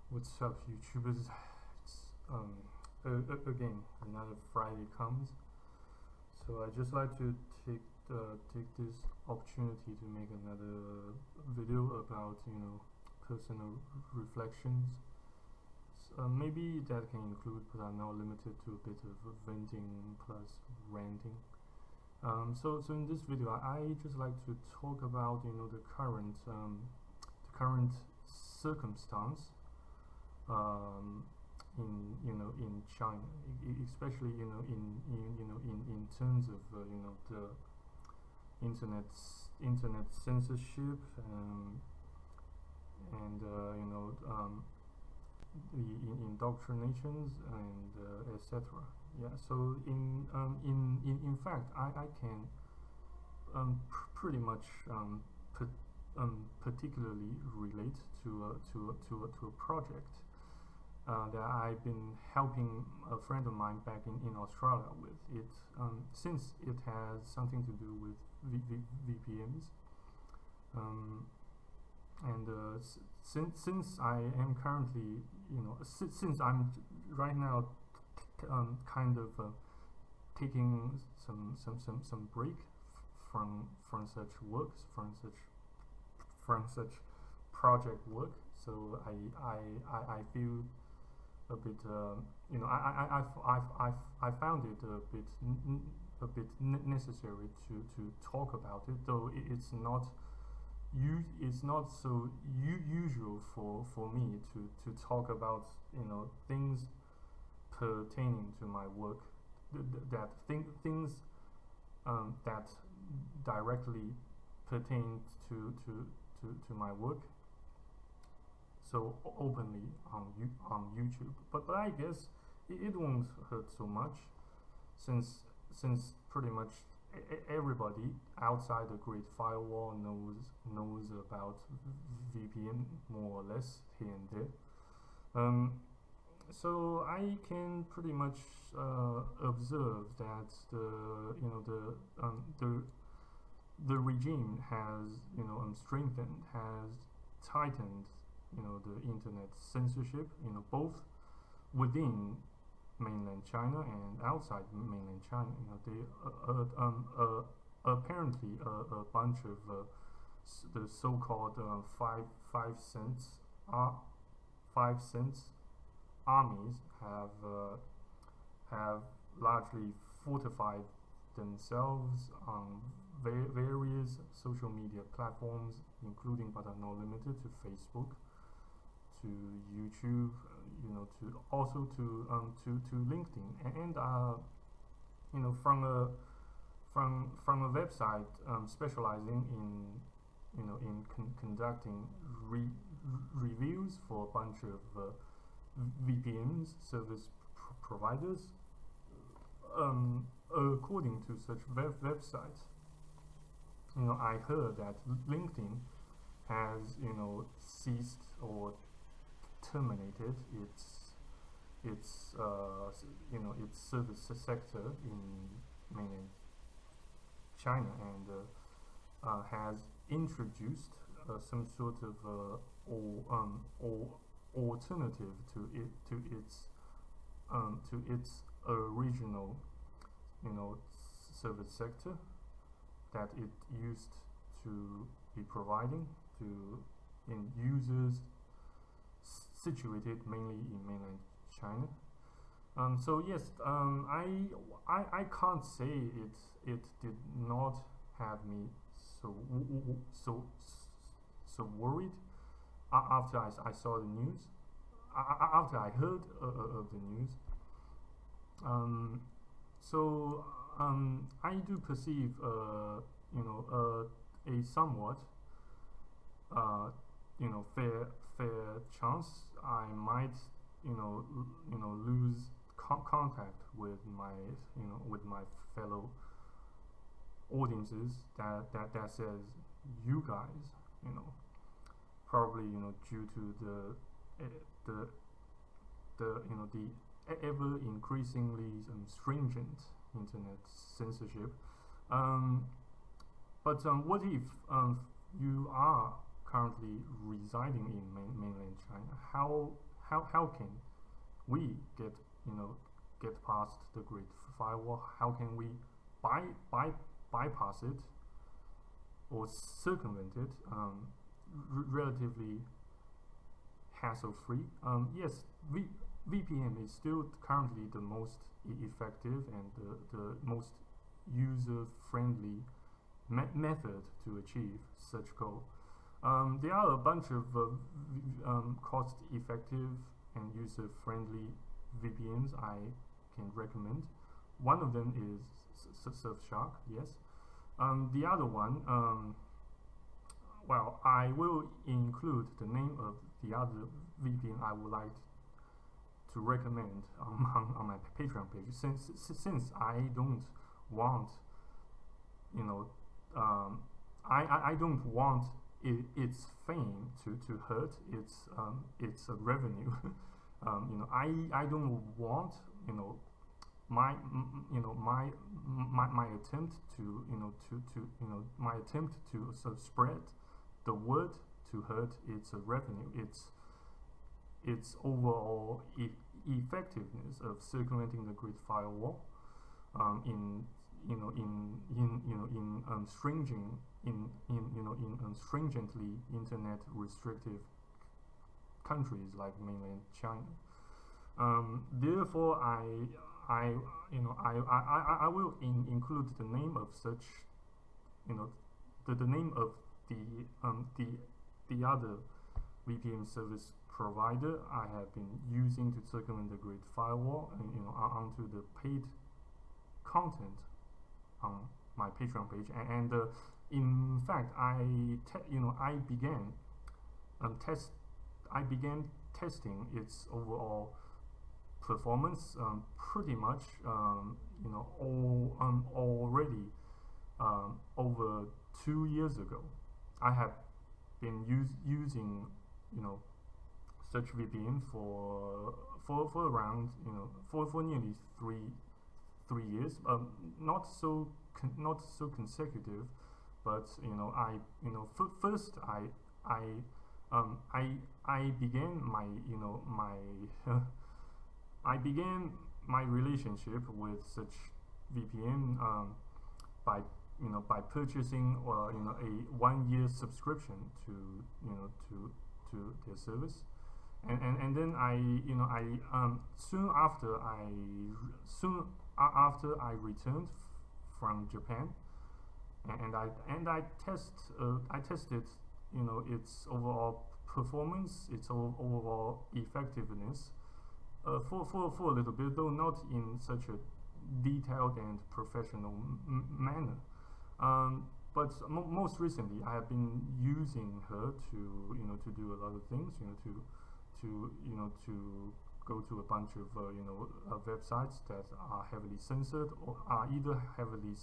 What's up, YouTubers? Again, another Friday comes. So I just like to take this opportunity to make another video about personal reflections. Maybe that can include, but are not limited to, a bit of venting plus ranting. So in this video, I just like to talk about the current circumstance in China, especially in terms of the internet censorship and the indoctrinations and etc. Yeah. So in fact, I can pretty much particularly relate to a project that I've been helping a friend of mine back in Australia with. Since it has something to do with VPNs, and since I am currently, since I'm right now kind of taking some break from such works, from such project work, so I feel a bit I found it a bit necessary to talk about it, though it's not so usual for me to talk about things pertaining to my work, things that directly pertain to my work so openly on YouTube. But I guess it won't hurt so much, since pretty much everybody outside the Great Firewall knows about VPN more or less here and there. So I can pretty much observe that the regime has strengthened, has tightened the internet censorship, both within mainland China and outside mainland China. They apparently a bunch of the so-called 5 cents armies have largely fortified themselves on various social media platforms, including but are not limited to Facebook, to YouTube, to also to LinkedIn, and from a website specializing in conducting reviews for a bunch of VPNs service providers. According to such websites, I heard that LinkedIn has ceased or terminated its service sector in mainland China, and has introduced some sort of alternative to its original service sector that it used to be providing to users situated mainly in mainland China. So yes, I can't say it did not have me so worried after I saw the news, after I heard of the news. So I do perceive a somewhat fair chance I might lose contact with my fellow audiences that says you guys probably due to the ever increasingly stringent internet censorship. But what if you are currently residing in mainland China? how can we get get past the grid firewall? How can we bypass it or circumvent it relatively hassle-free? Yes, VPN is still currently the most effective and the most user-friendly method to achieve such goal. There are a bunch of cost-effective and user-friendly VPNs I can recommend. One of them is Surfshark, yes. The other one, well, I will include the name of the other VPN I would like to recommend on my Patreon page, since I don't want, I don't want its fame to hurt its revenue. I don't want my attempt to my attempt to sort of spread the word to hurt its revenue, its overall effectiveness of circumventing the grid firewall in stringently internet restrictive countries like mainland China. Therefore, I will include the name of such, the name of the other VPN service provider I have been using to circumvent the grid firewall, onto the paid content on my Patreon page. And in fact, I began testing its overall performance pretty much already over 2 years ago. I have been using such VPN for around for nearly three years. Not so consecutive, but first I began my relationship with such VPN by purchasing a 1-year subscription to their service, and then soon after I returned from Japan, and I tested its overall performance, its overall effectiveness for a little bit, though not in such a detailed and professional manner. But most recently, I have been using her to do a lot of things, to go to a bunch of websites that are heavily censored, or are either heavily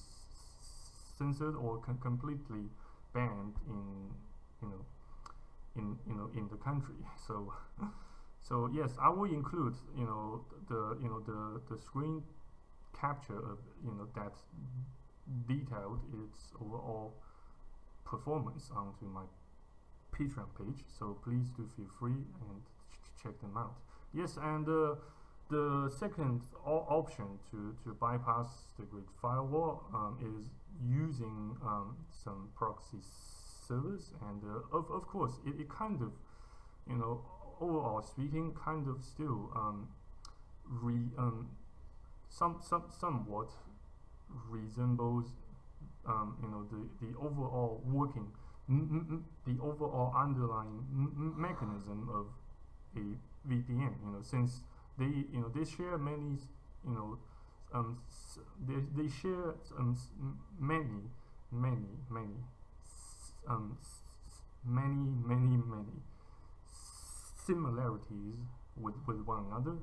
censored or completely banned in the country. So yes, I will include the screen capture of that detailed its overall performance onto my Patreon page. So please do feel free and check them out. Yes, and the second option to bypass the grid firewall is using some proxy servers, and of course it kind of overall speaking kind of still somewhat resembles the overall working the overall underlying mechanism of a VPN, since they share many they share many similarities with one another,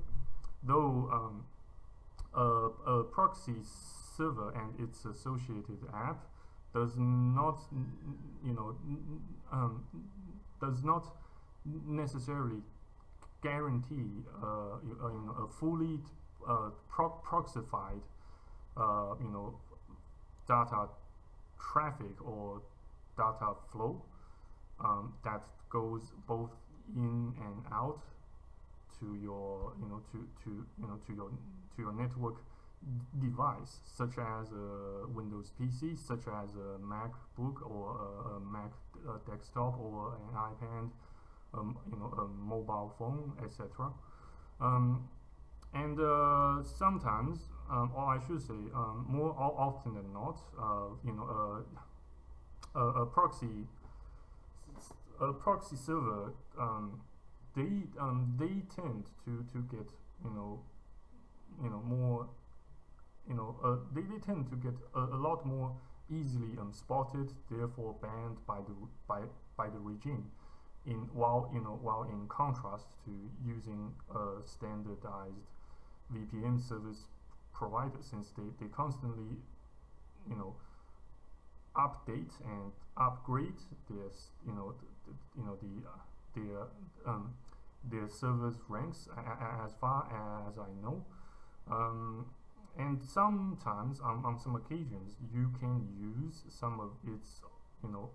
though a proxy server and its associated app does not necessarily guarantee a fully proxified data traffic or data flow that goes both in and out to your to your network device, such as a Windows PC, such as a MacBook or a Mac desktop or an iPad, a mobile phone, etc. And sometimes, or I should say, more often than not, a proxy server, they tend to get more they tend to get a lot more easily spotted, therefore banned by the regime. While in contrast to using a standardized VPN service provider, since they constantly update and upgrade their servers ranks, as far as I know. And sometimes, on some occasions, you can use some of its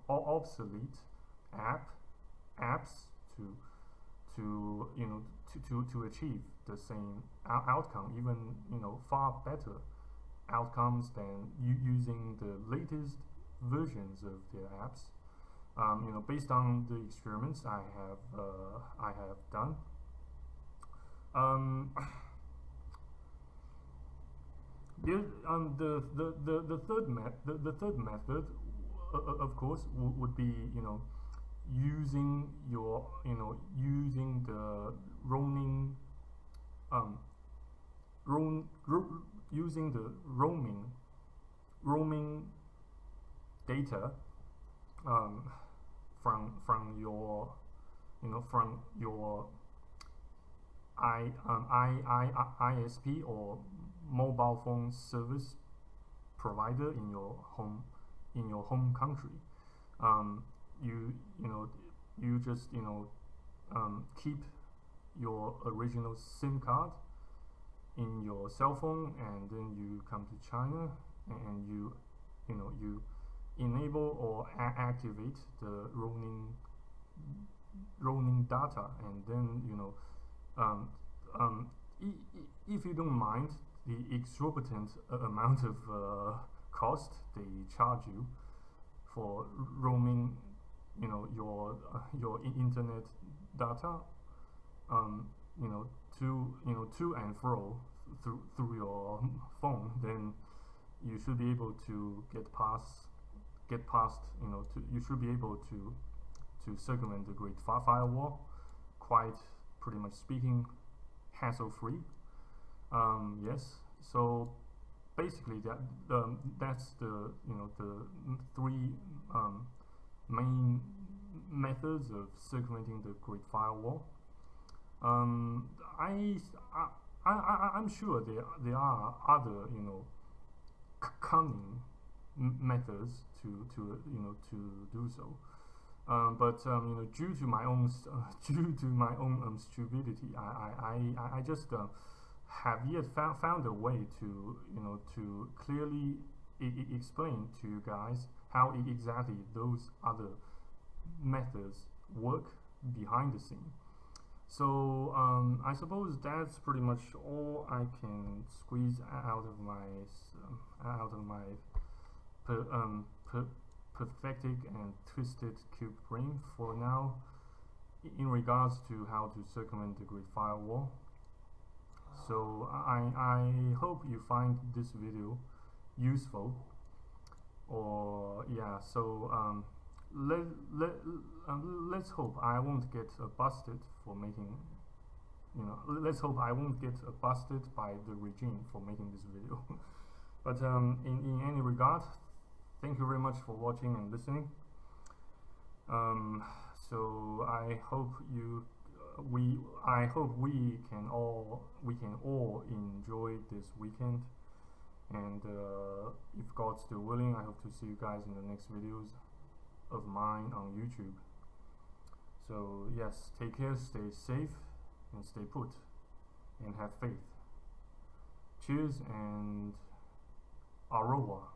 obsolete apps to achieve the same outcome, even far better outcomes than using the latest versions of their apps. Based on the experiments I have done. The third method, of course, would be using the roaming data from your ISP or mobile phone service provider in your home country. You just keep your original SIM card in your cell phone, and then you come to China and you enable or activate the roaming data, and then if you don't mind the exorbitant amount of cost they charge you for roaming your internet data to and fro through your phone, then you should be able to get past you should be able to circumvent the Great Firewall, quite pretty much speaking, hassle-free. Yes, so basically that's the three main methods of circumventing the Great Firewall. I'm sure there are other cunning methods to do so. But due to my own stupidity, I just have yet found a way to clearly explain to you guys how exactly those other methods work behind the scene. So I suppose that's pretty much all I can squeeze out of my pathetic and twisted cube brain for now, in regards to how to circumvent the Great Firewall. So I hope you find this video useful. Or yeah, so let's hope I won't get busted for making let's hope I won't get busted by the regime for making this video. But in any regard, thank you very much for watching and listening. So I hope we can all enjoy this weekend, and if God's still willing, I hope to see you guys in the next videos of mine on YouTube. So yes, take care, stay safe, and stay put, and have faith. Cheers and au revoir.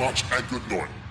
much and good night.